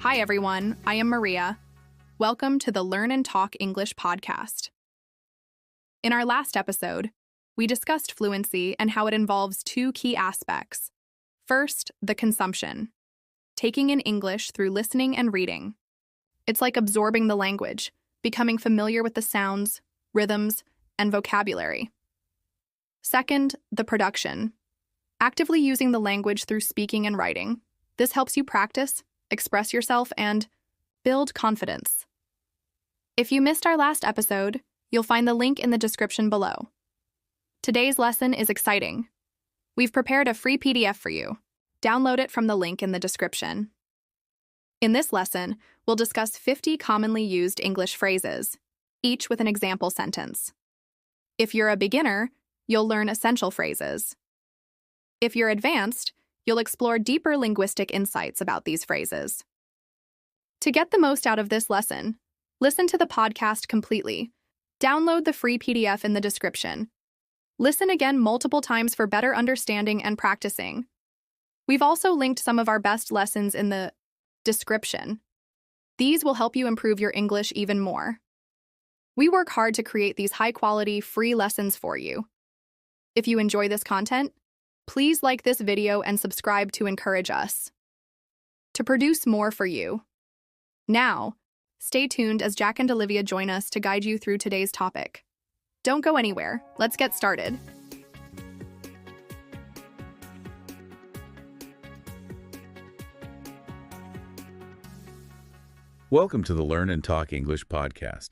Hi, everyone. I am Maria. Welcome to the Learn and Talk English podcast. In our last episode, we discussed fluency and how it involves two key aspects. First, the consumption, taking in English through listening and reading. It's like absorbing the language, becoming familiar with the sounds, rhythms, and vocabulary. Second, the production, actively using the language through speaking and writing. This helps you practice, express yourself, and build confidence. If you missed our last episode, you'll find the link in the description below. Today's lesson is exciting. We've prepared a free PDF for you. Download it from the link in the description. In this lesson, we'll discuss 50 commonly used English phrases, each with an example sentence. If you're a beginner, you'll learn essential phrases. If you're advanced, you'll explore deeper linguistic insights about these phrases. To get the most out of this lesson, listen to the podcast completely. Download the free PDF in the description. Listen again multiple times for better understanding and practicing. We've also linked some of our best lessons in the description. These will help you improve your English even more. We work hard to create these high-quality, free lessons for you. If you enjoy this content, please like this video and subscribe to encourage us to produce more for you. Now, stay tuned as Jack and Olivia join us to guide you through today's topic. Don't go anywhere. Let's get started. Welcome to the Learn and Talk English podcast.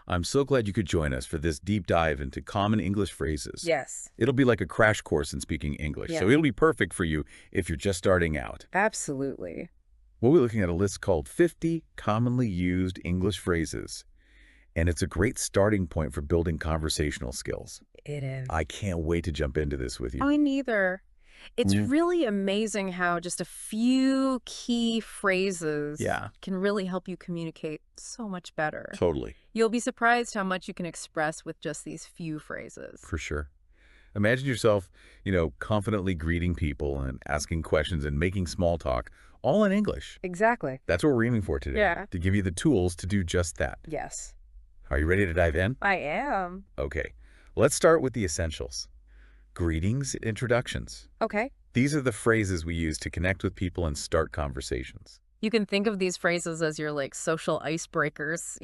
I'm so glad you could join us for this deep dive into common English phrases. Yes. It'll be like a crash course in speaking English, Yeah. so it'll be perfect for you if you're just starting out. Absolutely. We'll be looking at a list called 50 commonly used English phrases, and it's a great starting point for building conversational skills. It is. I can't wait to jump into this with you. I neither. It's really amazing how just a few key phrases can really help you communicate so much better. Totally. You'll be surprised how much you can express with just these few phrases. For sure. Imagine yourself, confidently greeting people and asking questions and making small talk, all in English. Exactly. That's what we're aiming for today. Yeah. To give you the tools to do just that. Yes. Are you ready to dive in? I am. Okay. Let's start with the essentials. Greetings and introductions. Okay. These are the phrases we use to connect with people and start conversations. You can think of these phrases as your social icebreakers,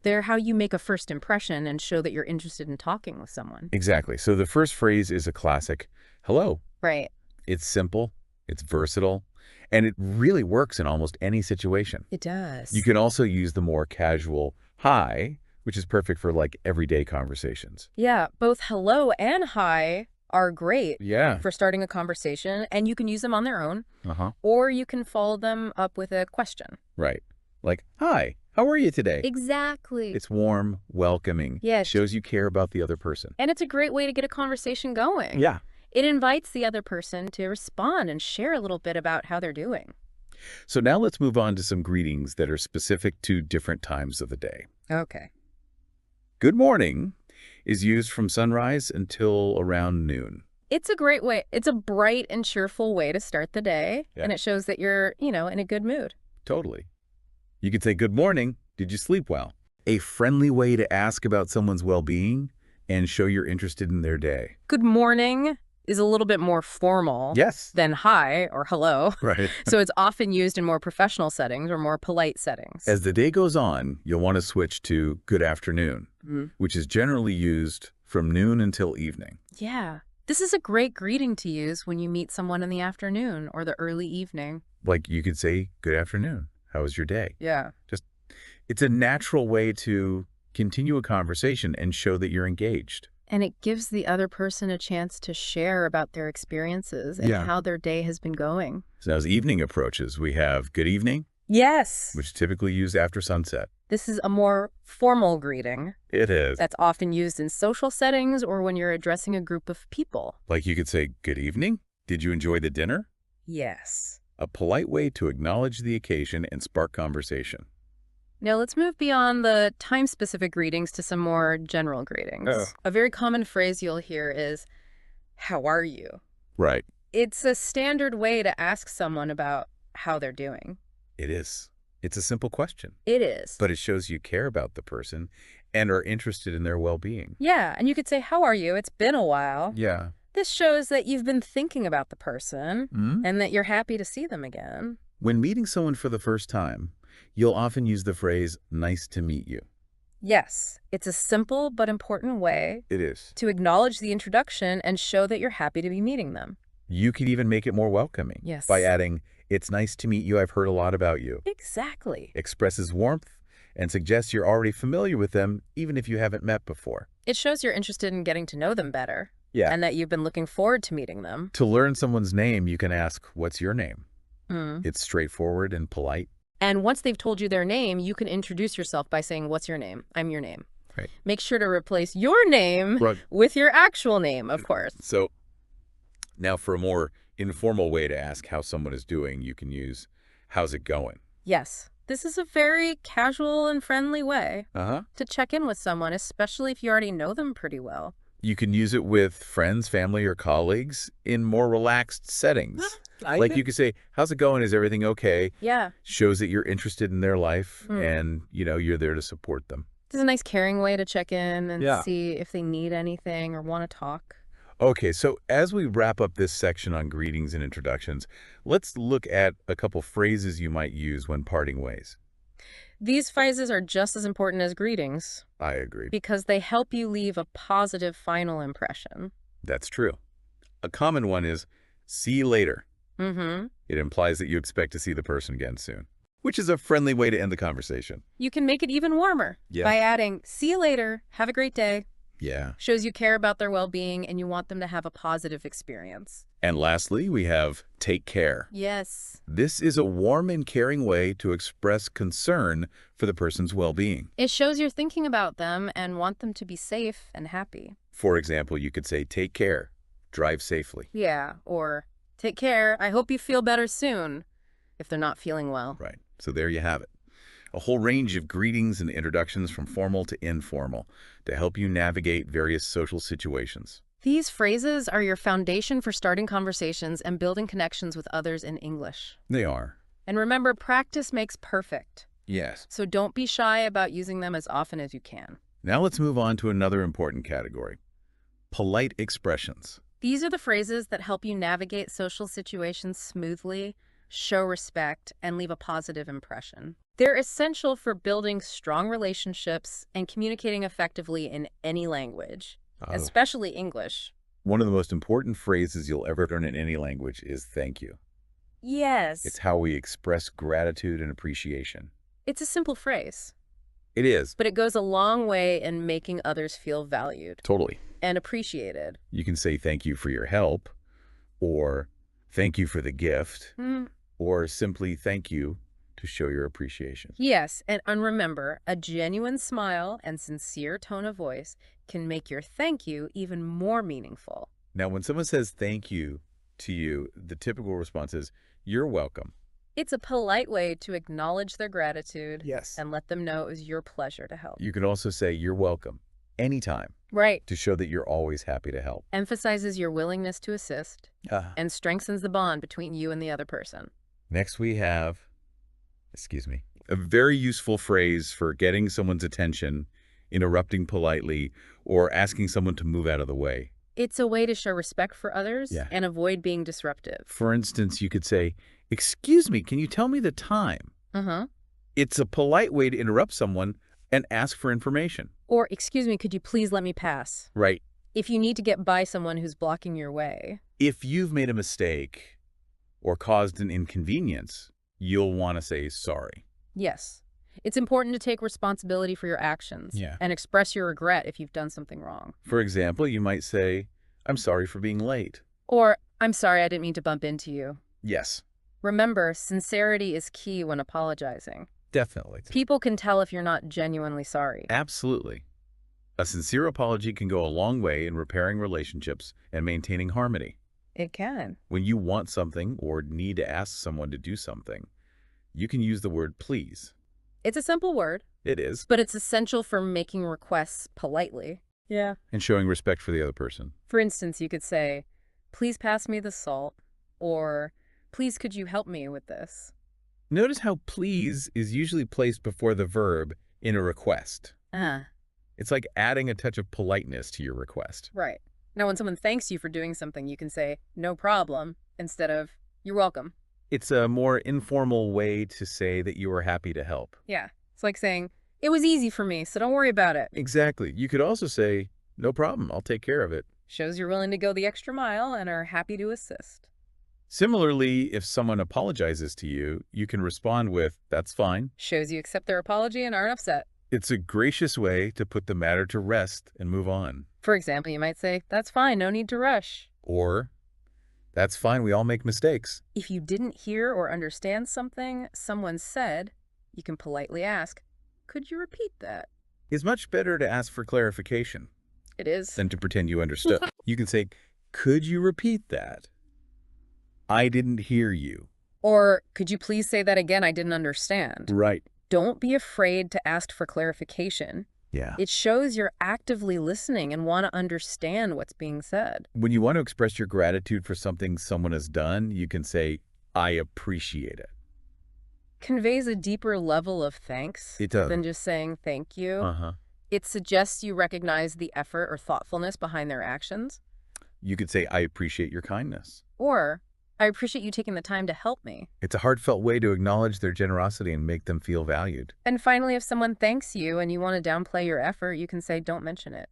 They're how you make a first impression and show that you're interested in talking with someone. Exactly. So the first phrase is a classic, hello. Right. It's simple, it's versatile, and it really works in almost any situation. It does. You can also use the more casual hi, which is perfect for everyday conversations. Yeah, both hello and hi are great Yeah. for starting a conversation, and you can use them on their own, Uh-huh. or you can follow them up with a question. Right. Like, hi, how are you today? Exactly. It's warm, welcoming. Yes. Shows you care about the other person. And it's a great way to get a conversation going. Yeah. It invites the other person to respond and share a little bit about how they're doing. So now let's move on to some greetings that are specific to different times of the day. Okay. Good morning is used from sunrise until around noon. It's a great way. It's a bright and cheerful way to start the day, Yeah. and it shows that you're, in a good mood. Totally. You could say, good morning, did you sleep well? A friendly way to ask about someone's well-being and show you're interested in their day. Good morning is a little bit more formal Yes. than hi or hello. Right. So it's often used in more professional settings or more polite settings. As the day goes on, you'll want to switch to good afternoon, which is generally used from noon until evening. Yeah. This is a great greeting to use when you meet someone in the afternoon or the early evening. Like you could say, good afternoon. How was your day? Yeah. It's a natural way to continue a conversation and show that you're engaged. And it gives the other person a chance to share about their experiences and how their day has been going. So as evening approaches, we have good evening, Yes. which is typically used after sunset. This is a more formal greeting It is. that's often used in social settings or when you're addressing a group of people. Like you could say, good evening. Did you enjoy the dinner? Yes. A polite way to acknowledge the occasion and spark conversation. Now let's move beyond the time-specific greetings to some more general greetings. Oh. A very common phrase you'll hear is, "How are you?" Right. It's a standard way to ask someone about how they're doing. It is. It's a simple question. It is. But it shows you care about the person and are interested in their well-being. Yeah, and you could say, "How are you? It's been a while." Yeah. This shows that you've been thinking about the person Mm-hmm. and that you're happy to see them again. When meeting someone for the first time, you'll often use the phrase, "nice to meet you." Yes, it's a simple but important way It is. to acknowledge the introduction and show that you're happy to be meeting them. You could even make it more welcoming. Yes. By adding, "It's nice to meet you. I've heard a lot about you." Exactly. Expresses warmth and suggests you're already familiar with them, even if you haven't met before. It shows you're interested in getting to know them better. Yeah. And that you've been looking forward to meeting them. To learn someone's name, you can ask, "What's your name?" Mm. It's straightforward and polite. And once they've told you their name, you can introduce yourself by saying, "What's your name?" "I'm your name." Right. Make sure to replace your name with your actual name, of course. So now for a more informal way to ask how someone is doing, you can use, "How's it going?" Yes. This is a very casual and friendly way to check in with someone, especially if you already know them pretty well. You can use it with friends, family, or colleagues in more relaxed settings. Like you could say, "How's it going? Is everything okay?" Yeah. Shows that you're interested in their life and, you're there to support them. This is a nice caring way to check in and Yeah. see if they need anything or want to talk. Okay, so as we wrap up this section on greetings and introductions, let's look at a couple phrases you might use when parting ways. These phrases are just as important as greetings I agree. because they help you leave a positive final impression. That's true. A common one is, "See you later." Mm-hmm. It implies that you expect to see the person again soon, which is a friendly way to end the conversation. You can make it even warmer by adding, "See you later, have a great day." Yeah. Shows you care about their well-being and you want them to have a positive experience. And lastly, we have "take care." Yes. This is a warm and caring way to express concern for the person's well-being. It shows you're thinking about them and want them to be safe and happy. For example, you could say, "Take care. Drive safely." Yeah, or "Take care, I hope you feel better soon," if they're not feeling well. Right. So there you have it. A whole range of greetings and introductions from formal to informal to help you navigate various social situations. These phrases are your foundation for starting conversations and building connections with others in English. They are. And remember, practice makes perfect. Yes. So don't be shy about using them as often as you can. Now let's move on to another important category: polite expressions. These are the phrases that help you navigate social situations smoothly, show respect, and leave a positive impression. They're essential for building strong relationships and communicating effectively in any language, especially English. One of the most important phrases you'll ever learn in any language is "thank you." Yes. It's how we express gratitude and appreciation. It's a simple phrase, It is. but it goes a long way in making others feel valued Totally. and appreciated. You can say "thank you for your help," or "thank you for the gift," or simply "thank you" to show your appreciation. Yes, and remember, a genuine smile and sincere tone of voice can make your thank you even more meaningful. Now, when someone says "thank you" to you, the typical response is, "You're welcome." It's a polite way to acknowledge their gratitude Yes. and let them know it was your pleasure to help. You can also say "you're welcome" anytime Right. to show that you're always happy to help. Emphasizes your willingness to assist and strengthens the bond between you and the other person. Next we have, a very useful phrase for getting someone's attention, interrupting politely, or asking someone to move out of the way. It's a way to show respect for others and avoid being disruptive. For instance, you could say, "Excuse me, can you tell me the time?" It's a polite way to interrupt someone and ask for information. Or, "Excuse me, could you please let me pass?" Right. If you need to get by someone who's blocking your way. If you've made a mistake or caused an inconvenience, you'll want to say sorry. Yes. It's important to take responsibility for your actions and express your regret if you've done something wrong. For example, you might say, "I'm sorry for being late." Or, "I'm sorry, I didn't mean to bump into you." Yes. Remember, sincerity is key when apologizing. Definitely. People can tell if you're not genuinely sorry. Absolutely. A sincere apology can go a long way in repairing relationships and maintaining harmony. It can. When you want something or need to ask someone to do something, you can use the word "please." It's a simple word, It is. but it's essential for making requests politely. Yeah. And showing respect for the other person. For instance, you could say, please pass me the salt, or please could you help me with this? Notice how please is usually placed before the verb in a request. It's like adding a touch of politeness to your request. Right. Now, when someone thanks you for doing something, you can say, no problem, instead of, you're welcome. It's a more informal way to say that you are happy to help. Yeah. It's like saying, it was easy for me, so don't worry about it. Exactly. You could also say, no problem, I'll take care of it. Shows you're willing to go the extra mile and are happy to assist. Similarly, if someone apologizes to you, you can respond with, that's fine. Shows you accept their apology and aren't upset. It's a gracious way to put the matter to rest and move on. For example, you might say, that's fine, no need to rush. Or, that's fine, we all make mistakes. If you didn't hear or understand something someone said, you can politely ask, could you repeat that? It's much better to ask for clarification It is. than to pretend you understood. You can say, could you repeat that? I didn't hear you. Or, could you please say that again? I didn't understand. Right. Don't be afraid to ask for clarification. Yeah. It shows you're actively listening and want to understand what's being said. When you want to express your gratitude for something someone has done, you can say, I appreciate it. Conveys a deeper level of thanks It does. than just saying thank you. Uh-huh. It suggests you recognize the effort or thoughtfulness behind their actions. You could say, I appreciate your kindness. Or, I appreciate you taking the time to help me. It's a heartfelt way to acknowledge their generosity and make them feel valued. And finally, if someone thanks you and you want to downplay your effort, you can say, don't mention it.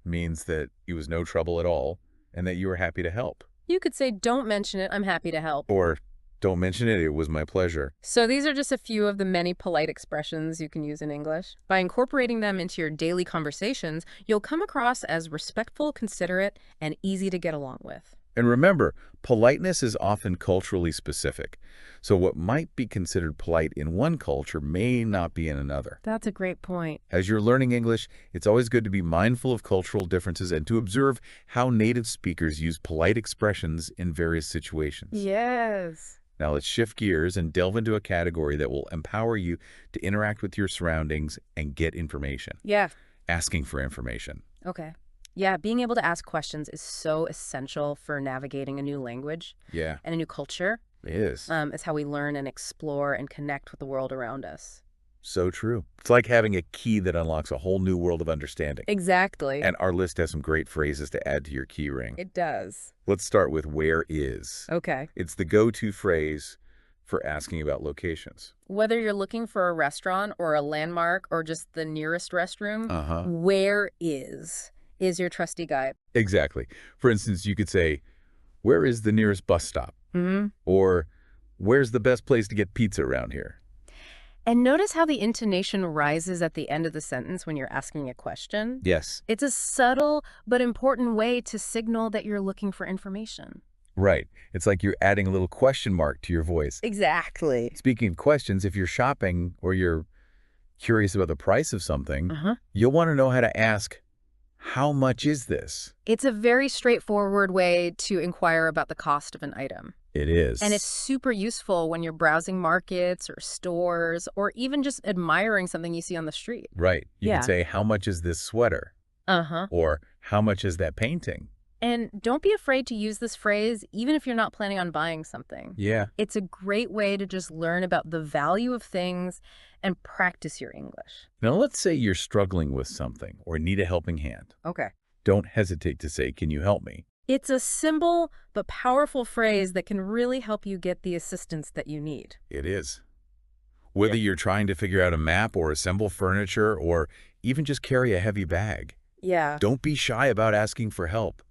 Means that it was no trouble at all and that you were happy to help. You could say, don't mention it, I'm happy to help. Or, don't mention it, it was my pleasure. So these are just a few of the many polite expressions you can use in English. By incorporating them into your daily conversations, you'll come across as respectful, considerate, and easy to get along with. And remember, politeness is often culturally specific. So what might be considered polite in one culture may not be in another. That's a great point. As you're learning English, it's always good to be mindful of cultural differences and to observe how native speakers use polite expressions in various situations. Yes. Now let's shift gears and delve into a category that will empower you to interact with your surroundings and get information. Yeah. Asking for information. Okay. Yeah, being able to ask questions is so essential for navigating a new language Yeah, and a new culture. it is. It's how we learn and explore and connect with the world around us. So true. It's like having a key that unlocks a whole new world of understanding. Exactly. And our list has some great phrases to add to your key ring. It does. Let's start with where is. Okay. It's the go-to phrase for asking about locations. Whether you're looking for a restaurant or a landmark or just the nearest restroom, Uh-huh. where is your trusty guide. Exactly. For instance, you could say, where is the nearest bus stop? Mm-hmm. Or where's the best place to get pizza around here? And notice how the intonation rises at the end of the sentence when you're asking a question. Yes. It's a subtle but important way to signal that you're looking for information. Right. It's like you're adding a little question mark to your voice. Exactly. Speaking of questions, if you're shopping or you're curious about the price of something, you'll want to know how to ask, how much is this? It's a very straightforward way to inquire about the cost of an item. It is. And it's super useful when you're browsing markets or stores or even just admiring something you see on the street. Right. You Yeah. can say, how much is this sweater? Or how much is that painting? And don't be afraid to use this phrase even if you're not planning on buying something. Yeah. It's a great way to just learn about the value of things and practice your English. Now, let's say you're struggling with something or need a helping hand. Okay. Don't hesitate to say, can you help me? It's a simple but powerful phrase that can really help you get the assistance that you need. It is. Whether you're trying to figure out a map or assemble furniture or even just carry a heavy bag, Yeah. don't be shy about asking for help.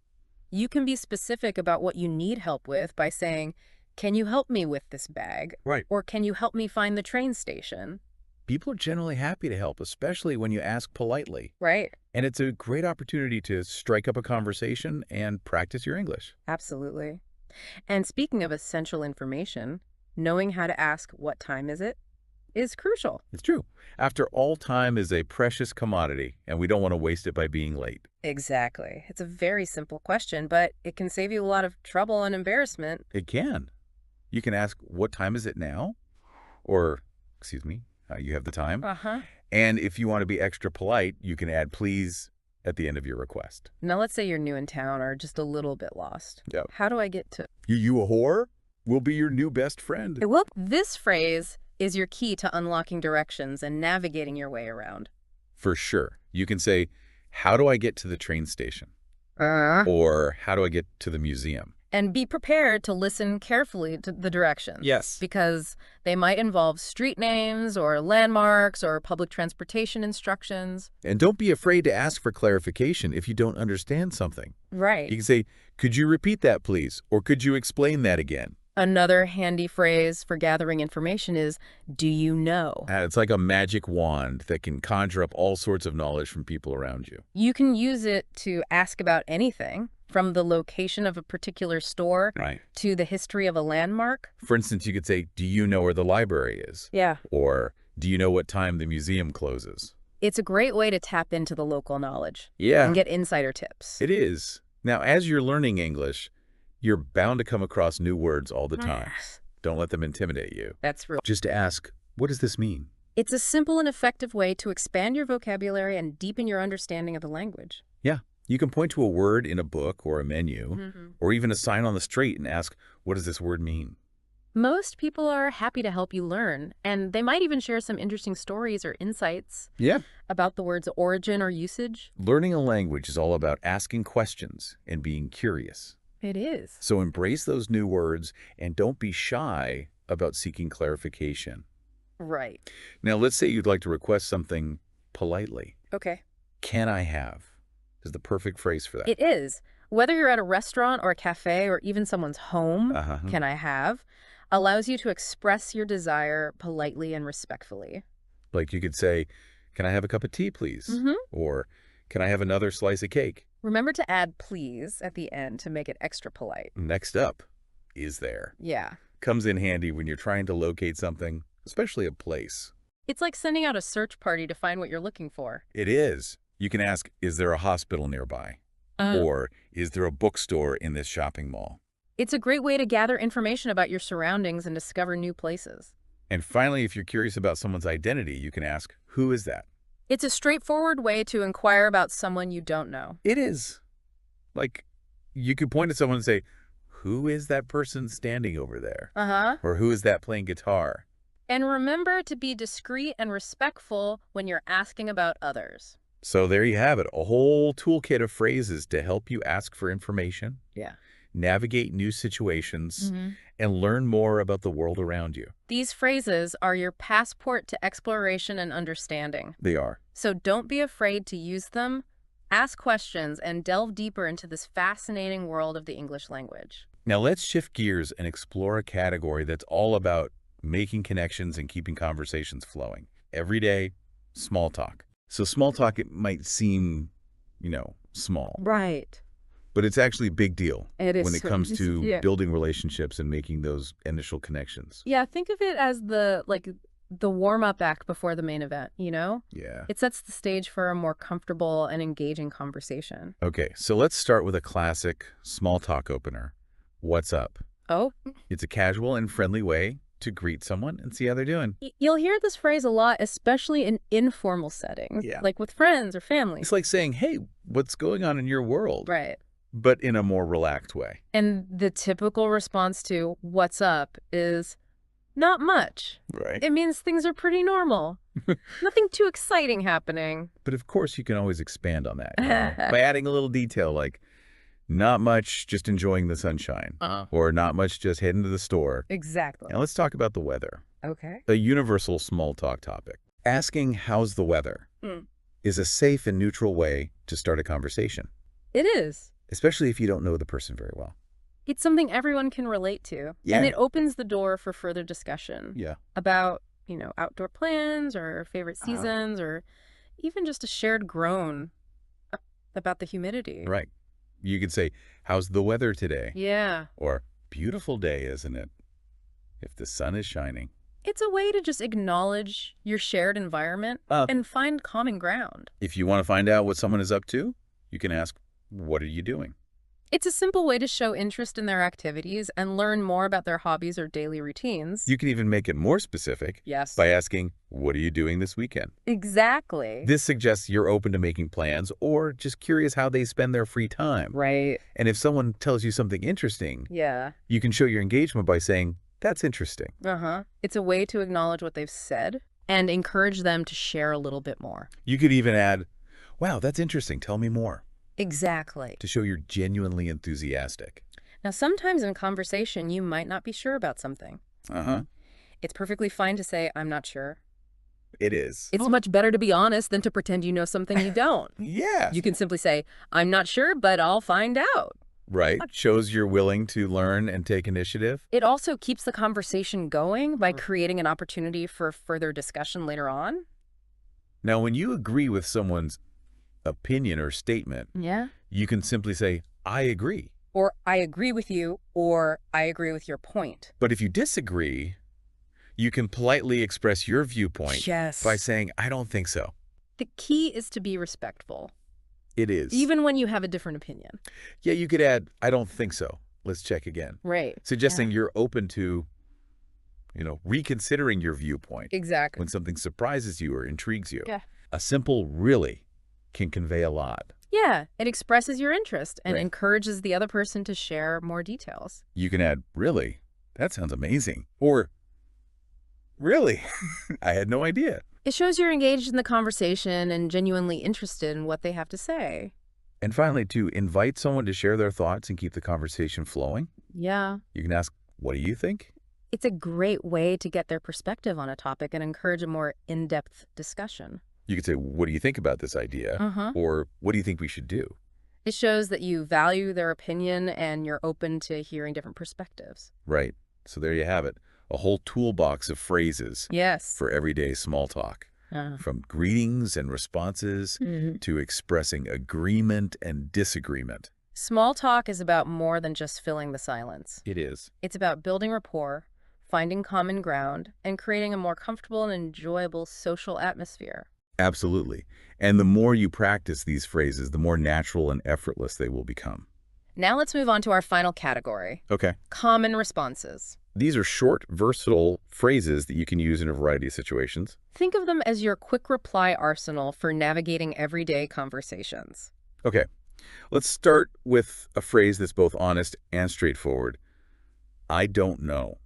You can be specific about what you need help with by saying, can you help me with this bag? Right. Or can you help me find the train station? People are generally happy to help, especially when you ask politely. Right. And it's a great opportunity to strike up a conversation and practice your English. Absolutely. And speaking of essential information, knowing how to ask what time is crucial. It's true. After all, time is a precious commodity, and we don't want to waste it by being late. Exactly. It's a very simple question, but it can save you a lot of trouble and embarrassment. It can. You can ask, what time is it now? Or, excuse me, You have the time. Uh-huh. And if you want to be extra polite, you can add please at the end of your request. Now, let's say you're new in town or just a little bit lost. Yep. How do I get to... You a whore? We'll be your new best friend. Well, this phrase is your key to unlocking directions and navigating your way around. For sure. You can say, how do I get to the train station? Or how do I get to the museum? And be prepared to listen carefully to the directions. Yes. Because they might involve street names or landmarks or public transportation instructions. And don't be afraid to ask for clarification if you don't understand something. Right. You can say, could you repeat that, please? Or could you explain that again? Another handy phrase for gathering information is, do you know? It's like a magic wand that can conjure up all sorts of knowledge from people around you. You can use it to ask about anything, from the location of a particular store to the history of a landmark. For instance, you could say, do you know where the library is? Yeah. Or do you know what time the museum closes? It's a great way to tap into the local knowledge. Yeah. And get insider tips. It is. Now, as you're learning English, you're bound to come across new words all the time. Don't let them intimidate you. That's real. Just ask, what does this mean? It's a simple and effective way to expand your vocabulary and deepen your understanding of the language. Yeah. You can point to a word in a book or a menu, or even a sign on the street and ask, what does this word mean? Most people are happy to help you learn, and they might even share some interesting stories or insights about the word's origin or usage. Learning a language is all about asking questions and being curious. It is. So embrace those new words and don't be shy about seeking clarification. Right. Now, let's say you'd like to request something politely. Okay. Can I have? Is the perfect phrase for that. It is. Whether you're at a restaurant or a cafe or even someone's home, can I have, allows you to express your desire politely and respectfully. Like you could say, can I have a cup of tea, please? Or can I have another slice of cake? Remember to add please at the end to make it extra polite. Next up, is there? Yeah. Comes in handy when you're trying to locate something, especially a place. It's like sending out a search party to find what you're looking for. It is. You can ask, is there a hospital nearby? Or is there a bookstore in this shopping mall? It's a great way to gather information about your surroundings and discover new places. And finally, if you're curious about someone's identity, you can ask, who is that? It's a straightforward way to inquire about someone you don't know. It is. Like, you could point at someone and say, who is that person standing over there? Or who is that playing guitar? And remember to be discreet and respectful when you're asking about others. So there you have it, a whole toolkit of phrases to help you ask for information, navigate new situations, and learn more about the world around you. These phrases are your passport to exploration and understanding. They are. So don't be afraid to use them, ask questions, and delve deeper into this fascinating world of the English language. Now let's shift gears and explore a category that's all about making connections and keeping conversations flowing. Everyday small talk. So small talk, it might seem, small. Right. But it's actually a big deal when it comes to building relationships and making those initial connections. Yeah, think of it as the warm-up act before the main event, Yeah. It sets the stage for a more comfortable and engaging conversation. Okay, so let's start with a classic small talk opener. What's up? Oh? It's a casual and friendly way to greet someone and see how they're doing. You'll hear this phrase a lot, especially in informal settings, like with friends or family. It's like saying, hey, what's going on in your world? Right. But in a more relaxed way. And the typical response to what's up is not much. Right. It means things are pretty normal. Nothing too exciting happening. But of course, you can always expand on that by adding a little detail like, not much, just enjoying the sunshine. Or not much, just heading to the store. Exactly. Now let's talk about the weather. Okay. A universal small talk topic. Asking how's the weather is a safe and neutral way to start a conversation. It is. Especially if you don't know the person very well. It's something everyone can relate to. Yeah. And it opens the door for further discussion. Yeah. About, outdoor plans or favorite seasons or even just a shared groan about the humidity. Right. You could say, how's the weather today? Yeah. Or, beautiful day, isn't it? If the sun is shining. It's a way to just acknowledge your shared environment and find common ground. If you want to find out what someone is up to, you can ask, what are you doing? It's a simple way to show interest in their activities and learn more about their hobbies or daily routines. You can even make it more specific Yes. by asking, what are you doing this weekend? Exactly. This suggests you're open to making plans or just curious how they spend their free time. Right. And if someone tells you something interesting, Yeah. you can show your engagement by saying, that's interesting. It's a way to acknowledge what they've said and encourage them to share a little bit more. You could even add, wow, that's interesting. Tell me more. Exactly. To show you're genuinely enthusiastic. Now, sometimes in conversation, you might not be sure about something. It's perfectly fine to say, I'm not sure. It is. It's much better to be honest than to pretend you know something you don't. Yeah. You can simply say, I'm not sure, but I'll find out. Right. Shows you're willing to learn and take initiative. It also keeps the conversation going by creating an opportunity for further discussion later on. Now, when you agree with someone's opinion or statement, you can simply say, I agree. Or I agree with you, or I agree with your point. But if you disagree, you can politely express your viewpoint by saying, I don't think so. The key is to be respectful. It is. Even when you have a different opinion. Yeah, you could add, I don't think so. Let's check again. Right. Suggesting you're open to, reconsidering your viewpoint. Exactly. When something surprises you or intrigues you. Yeah. A simple really can convey a lot. Yeah, it expresses your interest and Right. encourages the other person to share more details. You can add, really? That sounds amazing. Or, really? I had no idea. It shows you're engaged in the conversation and genuinely interested in what they have to say. And finally, to invite someone to share their thoughts and keep the conversation flowing, Yeah. you can ask, what do you think? It's a great way to get their perspective on a topic and encourage a more in-depth discussion. You could say, what do you think about this idea? Or what do you think we should do? It shows that you value their opinion and you're open to hearing different perspectives. Right. So there you have it. A whole toolbox of phrases Yes. for everyday small talk. From greetings and responses to expressing agreement and disagreement. Small talk is about more than just filling the silence. It is. It's about building rapport, finding common ground, and creating a more comfortable and enjoyable social atmosphere. Absolutely. And the more you practice these phrases, the more natural and effortless they will become. Now let's move on to our final category, Okay. common responses. These are short, versatile phrases that you can use in a variety of situations. Think of them as your quick reply arsenal for navigating everyday conversations. Okay. Let's start with a phrase that's both honest and straightforward. I don't know.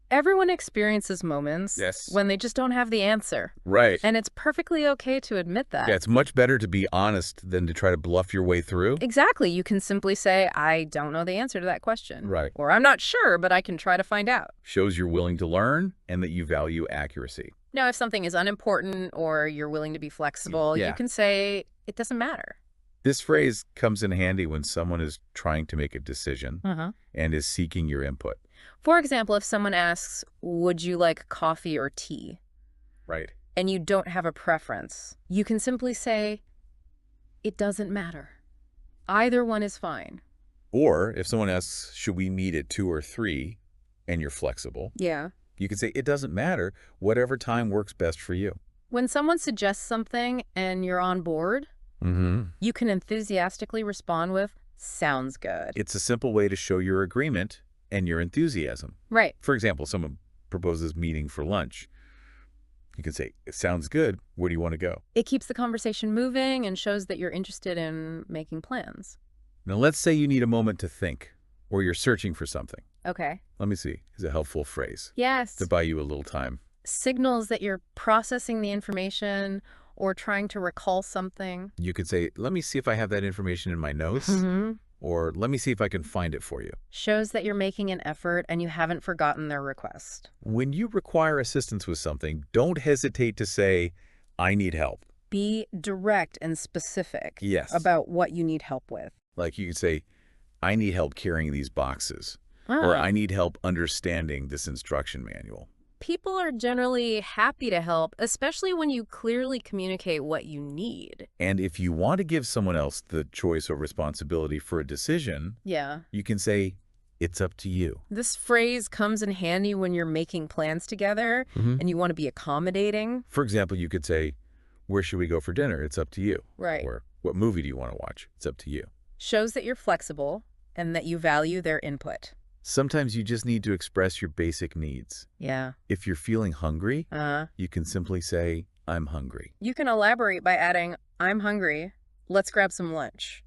Everyone experiences moments Yes. when they just don't have the answer. Right. And it's perfectly okay to admit that. Yeah, it's much better to be honest than to try to bluff your way through. Exactly. You can simply say, I don't know the answer to that question. Right. Or I'm not sure, but I can try to find out. Shows you're willing to learn and that you value accuracy. Now, if something is unimportant or you're willing to be flexible, Yeah. you can say, it doesn't matter. This phrase comes in handy when someone is trying to make a decision and is seeking your input. For example, if someone asks, would you like coffee or tea? Right. And you don't have a preference, you can simply say, it doesn't matter. Either one is fine. Or if someone asks, should we meet at 2 or 3, and you're flexible, Yeah. you can say, it doesn't matter, whatever time works best for you. When someone suggests something and you're on board, you can enthusiastically respond with, sounds good. It's a simple way to show your agreement and your enthusiasm. Right. For example, someone proposes meeting for lunch. You can say, it sounds good. Where do you want to go? It keeps the conversation moving and shows that you're interested in making plans. Now, let's say you need a moment to think, or you're searching for something. Okay. Let me see. Is a helpful phrase Yes. to buy you a little time. Signals that you're processing the information or trying to recall something. You could say, let me see if I have that information in my notes, or let me see if I can find it for you. Shows that you're making an effort and you haven't forgotten their request. When you require assistance with something, don't hesitate to say, I need help. Be direct and specific Yes. about what you need help with. Like you could say, I need help carrying these boxes, or I need help understanding this instruction manual. People are generally happy to help, especially when you clearly communicate what you need. And if you want to give someone else the choice or responsibility for a decision, Yeah. you can say, it's up to you. This phrase comes in handy when you're making plans together and you want to be accommodating. For example, you could say, where should we go for dinner? It's up to you. Right. Or what movie do you want to watch? It's up to you. Shows that you're flexible and that you value their input. Sometimes you just need to express your basic needs. Yeah. If you're feeling hungry, Uh-huh. you can simply say, I'm hungry. You can elaborate by adding, I'm hungry. Let's grab some lunch.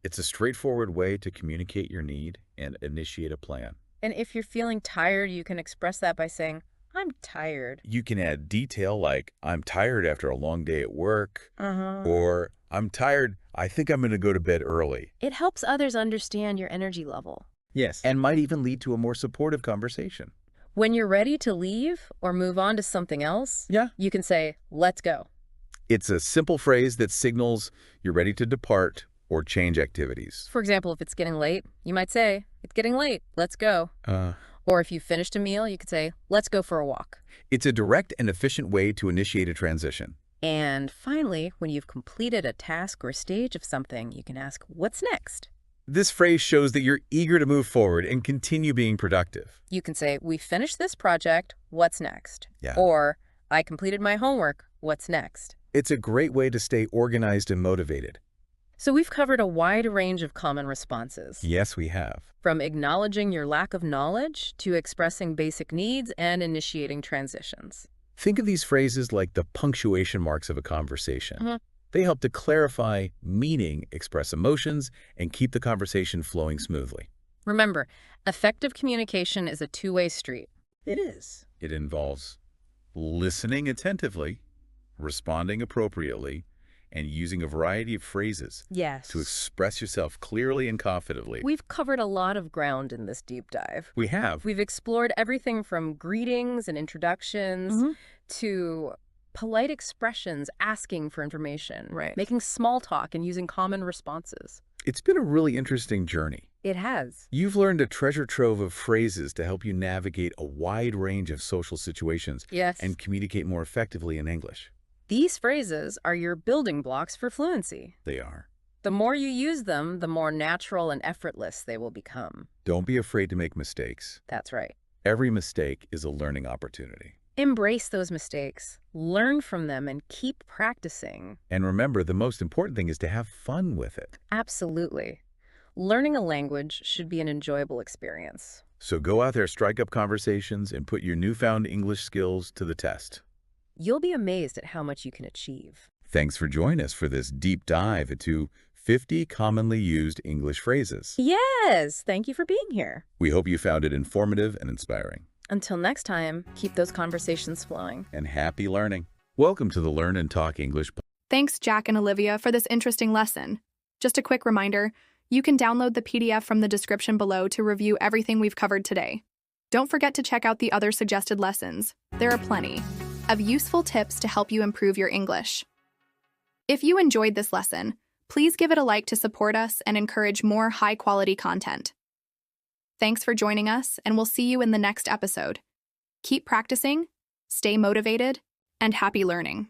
It's a straightforward way to communicate your need and initiate a plan. And if you're feeling tired, you can express that by saying, I'm tired. You can add detail like, I'm tired after a long day at work, or I'm tired, I think I'm going to go to bed early. It helps others understand your energy level. Yes. And might even lead to a more supportive conversation. When you're ready to leave or move on to something else, Yeah. you can say, let's go. It's a simple phrase that signals you're ready to depart or change activities. For example, if it's getting late, you might say, it's getting late, let's go. Or if you finished a meal, you could say, let's go for a walk. It's a direct and efficient way to initiate a transition. And finally, when you've completed a task or stage of something, you can ask, what's next? This phrase shows that you're eager to move forward and continue being productive. You can say, we finished this project, what's next? Yeah. Or, I completed my homework, what's next? It's a great way to stay organized and motivated. So we've covered a wide range of common responses. Yes, we have. From acknowledging your lack of knowledge to expressing basic needs and initiating transitions. Think of these phrases like the punctuation marks of a conversation. They help to clarify meaning, express emotions, and keep the conversation flowing smoothly. Remember, effective communication is a two-way street. It is. It involves listening attentively, responding appropriately, and using a variety of phrases Yes. to express yourself clearly and confidently. We've covered a lot of ground in this deep dive. We have. We've explored everything from greetings and introductions to polite expressions asking for information, making small talk and using common responses. It's been a really interesting journey. It has. You've learned a treasure trove of phrases to help you navigate a wide range of social situations Yes. and communicate more effectively in English. These phrases are your building blocks for fluency. They are. The more you use them, the more natural and effortless they will become. Don't be afraid to make mistakes. That's right. Every mistake is a learning opportunity. Embrace those mistakes, learn from them, and keep practicing. And remember, the most important thing is to have fun with it. Absolutely. Learning a language should be an enjoyable experience. So go out there, strike up conversations, and put your newfound English skills to the test. You'll be amazed at how much you can achieve. Thanks for joining us for this deep dive into 50 commonly used English phrases. Yes, thank you for being here. We hope you found it informative and inspiring. Until next time, keep those conversations flowing. And happy learning. Welcome to the Learn and Talk English. Thanks, Jack and Olivia, for this interesting lesson. Just a quick reminder, you can download the PDF from the description below to review everything we've covered today. Don't forget to check out the other suggested lessons. There are plenty of useful tips to help you improve your English. If you enjoyed this lesson, please give it a like to support us and encourage more high-quality content. Thanks for joining us, and we'll see you in the next episode. Keep practicing, stay motivated, and happy learning.